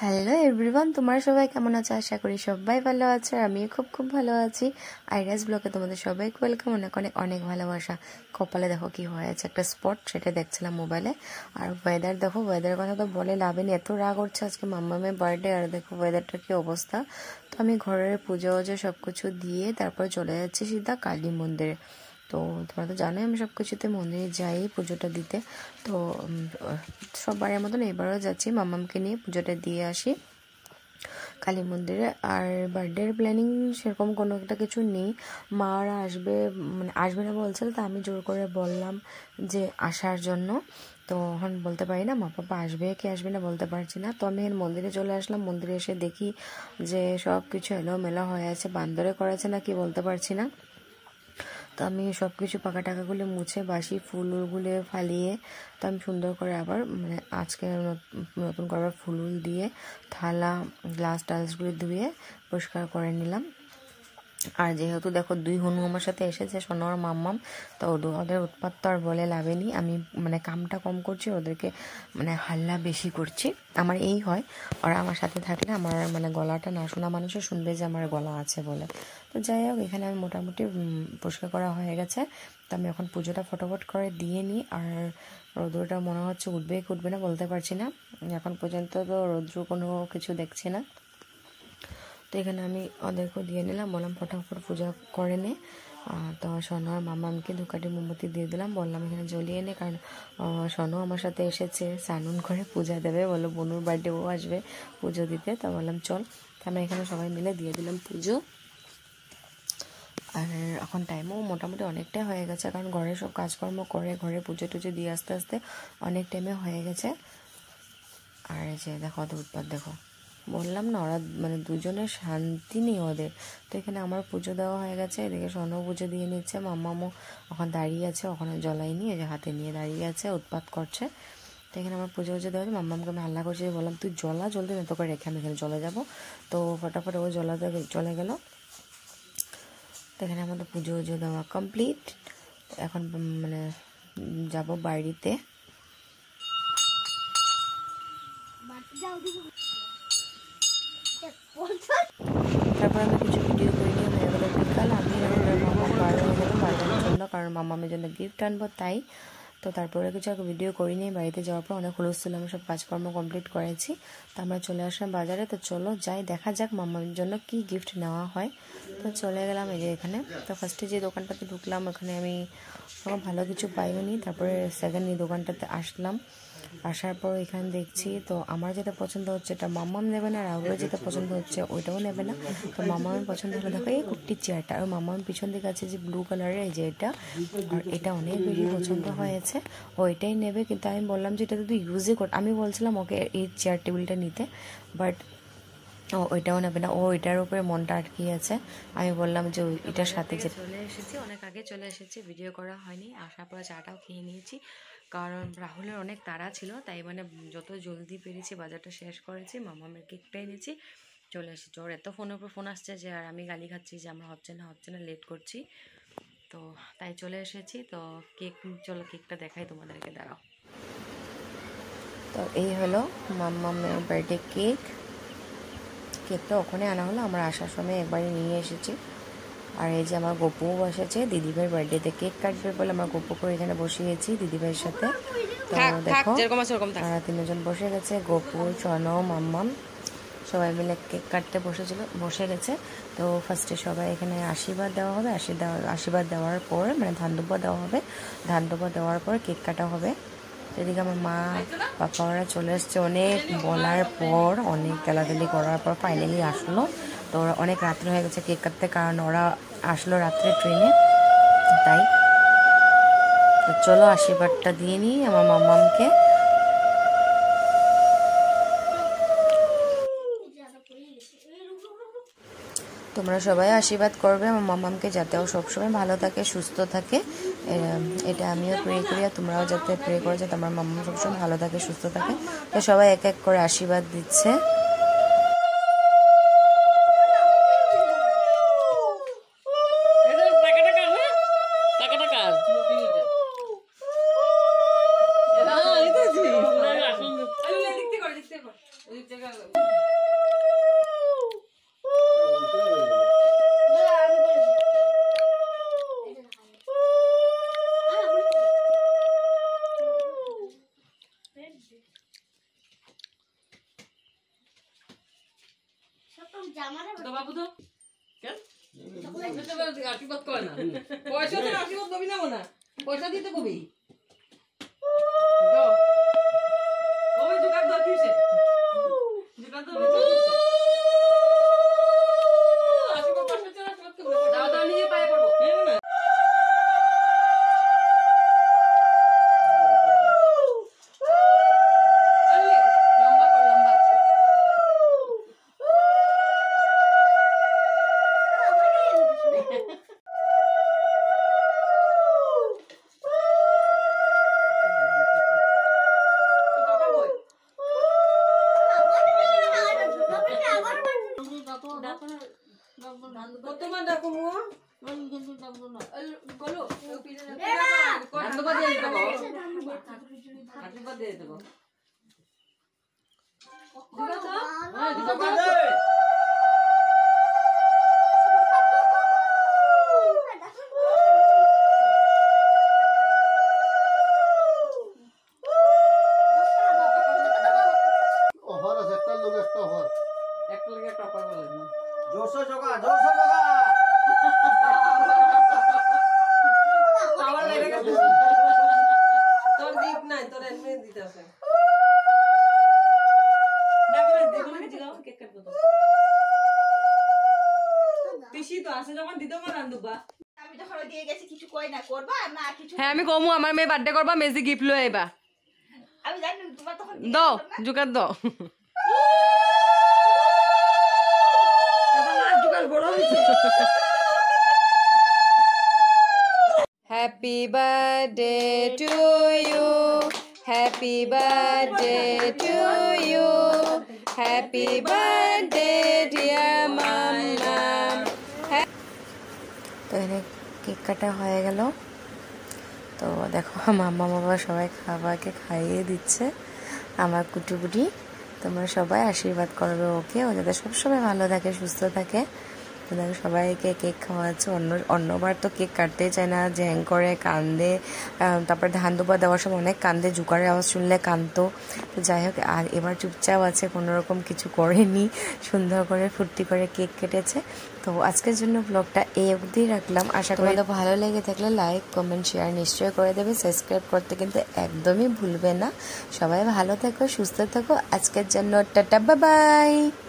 Hello everyone, তোমরা সবাই কেমন আছো? আশা করি সবাই ভালো আছে আর আমিও খুব খুব ভালো আছি। আইরাস ব্লগে তোমাদের সবাইকে ওয়েলকাম। অনেক অনেক অনেক ভালোবাসা। কপালে দেখো কি হয়েছে, একটা স্পট, সেটা দেখছিলাম মোবাইলে। আর ওয়েদার দেখো, ওয়েদারের কথা তো বলে লাভ নেই, এত রাগ হচ্ছে আজকে মাম্মামের বার্থডে। আর দেখো ওয়েদারটা কি অবস্থা। তো আমি ঘরের পুজো সব কিছু দিয়ে তারপর চলে যাচ্ছি সিধা কালী মন্দিরে। তো তোমরা তো জানোই আমি সব কিছুতে মন্দিরে যাই পুজোটা দিতে। তো সববারের মতন এবারও যাচ্ছি, মাম্মামকে নিয়ে পুজোটা দিয়ে আসি কালী মন্দিরে। আর বার্থডের প্ল্যানিং সেরকম কোনো একটা কিছু নেই। মারা আসবে, মানে আসবে না বলছিল, তো আমি জোর করে বললাম যে আসার জন্য। তো এখন বলতে পারি না মা পাপা আসবে কি আসবে না, বলতে পারছি না। তো আমি মন্দিরে চলে আসলাম। মন্দিরে এসে দেখি যে সব কিছু এলোমেলো হয়ে আছে, বান্দরে করেছে না কি বলতে পারছি না। তো আমি সব কিছু পাকা টাকাগুলো মুছে বাসি ফুলগুলো ফালিয়ে তো আমি সুন্দর করে আবার মানে আজকে নতুন করে ফুল দিয়ে থালা গ্লাস টালসগুলি ধুয়ে পরিষ্কার করে নিলাম। আর যেহেতু দেখো দুই হনু আমার সাথে এসেছে, সোনা আর মাম্মাম, তো ওদের উৎপাত তো আর বলে লাভেনি। আমি মানে কামটা কম করছি, ওদেরকে মানে হাল্লা বেশি করছি। আমার এই হয়, ওরা আমার সাথে থাকলে আমার মানে গলাটা না শোনা মানুষও শুনবে যে আমার গলা আছে বলে। তো যাই হোক, এখানে আমি মোটামুটি পরিষ্কার করা হয়ে গেছে। তো আমি এখন পুজোটা ফটাফট করে দিয়ে নিই। আর রৌদ্রটা মনে হচ্ছে উঠবে কি উঠবে না বলতে পারছি না, এখন পর্যন্ত তো রৌদ্র কোনো কিছু দেখছি না। তো এখানে আমি ওদেরকেও দিয়ে নিলাম, বললাম ফটাফট পূজা করে নে। তো সোনু আর মামামকে ধূপকাঠি মোমবাতি দিয়ে দিলাম, বললাম এখানে জ্বলিয়ে নে, কারণ সোনু আমার সাথে এসেছে স্নান করে পূজা দেবে, বললো বনুর বার্থডেও আসবে পুজো দিতে। তো বললাম চল, আমরা এখানে সবাই মিলে দিয়ে দিলাম পুজো। আর এখন টাইমও মোটামুটি অনেকটাই হয়ে গেছে, কারণ ঘরে সব কাজকর্ম করে ঘরে পুজো টুজো দিয়ে আস্তে আস্তে অনেক টাইমে হয়ে গেছে। আর যে দেখো ওদের উৎপাত দেখো, বললাম না ওরা মানে দুজনের শান্তি নেই ওদের। তো এখানে আমার পুজো দেওয়া হয়ে গেছে, এদিকে সোনাও পুজো দিয়ে নিচ্ছে, মাম্মামও ওখানে দাঁড়িয়ে আছে, ওখানে জ্বলাইনি, এই যে হাতে নিয়ে দাঁড়িয়ে আছে উৎপাত করছে। তো এখানে আমার পুজো দেওয়া হচ্ছে, মাম্মামকে আমি হাল্লা করছি, বললাম তুই জ্বলা জলদি না, তোকে রেখে আমি এখানে চলে যাবো। তো ফটাফট ও জ্বলাতে চলে গেল। তো এখানে আমাদের পুজো দেওয়া কমপ্লিট। এখন মানে যাব বাড়িতে। তারপর আমি কিছু ভিডিও করে নিয়ে হয়ে গেলো বিকাল। আমি মামা বার হয়ে গেলাম বাজারের জন্য, কারণ মামামের জন্য গিফট আনবো তাই। তো তারপরে কিছু ভিডিও করি নিয়ে বাড়িতে যাওয়ার পর অনেক হুলস্থ ছিল, আমি সব কাজকর্ম কমপ্লিট করেছি। তো আমরা চলে আসলাম বাজারে। তো চলো যাই, দেখা যাক মামামের জন্য কি গিফট নেওয়া হয়। তো চলে গেলাম এই যে এখানে। তো ফার্স্টে যে দোকানটাতে ঢুকলাম ওখানে আমি ভালো কিছু পাইওনি। তারপরে সেকেন্ড এই দোকানটাতে আসলাম, আসার পর এখানে দেখছি তো আমার যেটা পছন্দ হচ্ছে এটা মাম্মাম নেবে না, আর রাহুলের যেটা পছন্দ হচ্ছে ওইটাও নেবে না। তো মাম্মামের পছন্দ হলো দেখো এই কুট্টির চেয়ারটা, আর মাম্মামের পিছন দিকে আছে যে ব্লু কালারের এই যে এটা, আর এটা অনেক বেশি পছন্দ হয়েছে, ও এটাই নেবে। কিন্তু আমি বললাম যে এটা তো তুই ইউজই কর, আমি বলছিলাম ওকে এই চেয়ার টেবিলটা নিতে, বাট ও ওইটাও নেবে না, ও এটার উপরে মনটা আটকে আছে। আমি বললাম যে এটার সাথে যে চলে এসেছি, অনেক আগে চলে এসেছি, ভিডিও করা হয়নি। আসার পরে চাটাও খেয়ে নিয়েছি, কারণ রাহুলের অনেক তাড়া ছিল, তাই মানে যত জলদি পেরেছি বাজারটা শেষ করেছি। মামামের কেকটা এনেছি, চলে এসেছি। ওর এত ফোনের উপর ফোন আসছে যে আর আমি গালি খাচ্ছি যে আমার হচ্ছে না লেট করছি, তো তাই চলে এসেছি। তো কেক, চলো কেকটা দেখাই তোমাদেরকে, দাঁড়াও। তো এই হলো মামামের বার্থডে কেক। কেকটা ওখানে আনা হলো, আমরা আসার সময় একবারই নিয়ে এসেছি। আর এই যে আমার গপুও বসেছে, দিদিভাইয়ের বার্থডেতে কেক কাটবে বলে আমার গপুকে এখানে বসিয়েছি দিদিভাইয়ের সাথে। তো দেখো তারা তিনজন বসে গেছে, গপু, চনো, মাম্মাম সবাই মিলে কেক কাটতে বসে গেছে। তো ফার্স্টে সবাই এখানে আশীর্বাদ দেওয়া হবে, আশীর্বাদ দেওয়ার পর মানে ধান দুব্বা দেওয়া হবে, ধান দুব্বা দেওয়ার পর কেক কাটা হবে। এদিকে আমার মা পাপা ওরা চলে এসছে, অনেক বলার পর অনেক গালাগালি করার পর ফাইনালি আসলো। তো ওরা অনেক রাত্রে হয়ে গেছে কেক কাটতে, কারণ ওরা আসলো রাত্রে ট্রেনে, তাই। তো চলো আশীর্বাদটা দিয়ে নিই আমার মাম্মামকে। তোমরা সবাই আশীর্বাদ করবে আমার মাম্মামকে, যাতে ও সবসময় ভালো থাকে সুস্থ থাকে, এটা আমিও প্রে করি, আর তোমরাও যাতে প্রে করো যাতে আমার মাম্মাম সবসময় ভালো থাকে সুস্থ থাকে। তো সবাই এক এক করে আশীর্বাদ দিচ্ছে। বাবু তো আশীর্বাদ করে না, পয়সা তো আশীর্বাদ কবি না, না পয়সা দিতে কবি হ্যাঁ আমি কমু আমার মেয়ে বার্থডে করবা মেজি গিফট লই আইবা দাও জুকার দাও happy birthday to you happy birthday to you happy birthday dear mamma. তো এখানে কেক কাটা হয়ে গেল। তো দেখো মাম্মা বাবা সবাই খাবারকে খাইয়ে দিচ্ছে আমার কুটুকুটি। তোমরা সবাই আশীর্বাদ করবে ওকে, ও যাতে সবসময় ভালো থাকে সুস্থ থাকে। তো দেখো সবাইকে কেক খাওয়াচ্ছে। অন্যবার তো কেক কাটতেই চায় না, জ্যাং করে কান্দে, তারপরে ধান দুবা দেওয়ার সময় অনেক কান্দে, জুকারের আওয়াজ শুনলে কাঁদতো। তো যাই হোক আর এবার চুপচাপ আছে, কোনোরকম কিছু করেনি, সুন্দর করে ফুর্তি করে কেক কেটেছে। তো আজকের জন্য ব্লগটা এই অবধি রাখলাম। আশা করি ভালো লেগে থাকলে লাইক কমেন্ট শেয়ার নিশ্চয়ই করে দেবে, সাবস্ক্রাইব করতে কিন্তু একদমই ভুলবে না। সবাই ভালো থেকো সুস্থ থেকো। আজকের জন্য টাটা বাই বাই।